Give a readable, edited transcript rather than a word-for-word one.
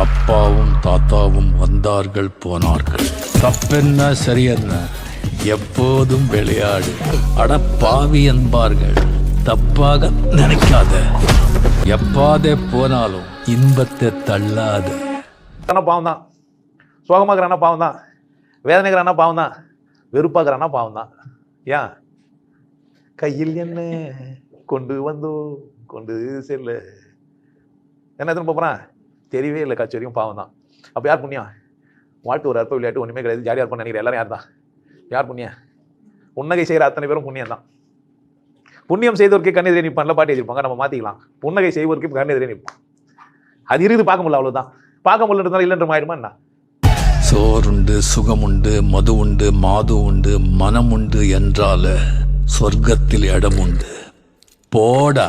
அப்பாவும் தாத்தாவும் வந்தார்கள் போனார்கள். தப்பென்ன சரியென்ன எப்போதும் விளையாடு. அட பாவி என்பார்கள், தப்பாக நினைக்காத. எப்பாதே போனாலும் இன்பத்தை தள்ளாத. பாவம் தான், சோகமாக்குறானா பாவம் தான், வேதனைக்கிறானா பாவம் தான், வெறுப்பாக்குறானா பாவம் தான். ஏன் கையில் என்ன கொண்டு வந்தோ கொண்டு செல்ல என்ன எத்தனை போகிறான் தெரியவே இல்லை. கட்சி வரைக்கும் பாவம் தான். அப்போ யார் புண்ணியம்? வாழ்க்கை ஒரு அற்ப விளையாட்டு, ஒன்றுமே கிடையாது, ஜாலியாக இருப்பான்னு நினைக்கிற எல்லாரும் யார் தான்? யார் புண்ணியம்? புன்னகை செய்கிற அத்தனை பேரும் புண்ணியம் தான். புண்ணியம் செய்தவருக்கு கண்ணெதிரே நிற்பான்ல பாட்டி எழுதிருப்பாங்க. நம்ம மாற்றிக்கலாம். புன்னகை செய்வதற்கு கண்ணெதிரே நிற்பான். அது இருக்குது, பார்க்க முடியல, அவ்வளோதான். பார்க்க முடியல இருந்தாலும் இல்லைன்ற ஆயிடுமா என்ன? சோறுண்டு சுகமுண்டு மது உண்டு மாது உண்டு மனம் உண்டு என்றால சொர்க்கத்தில் இடம் உண்டு. போடா.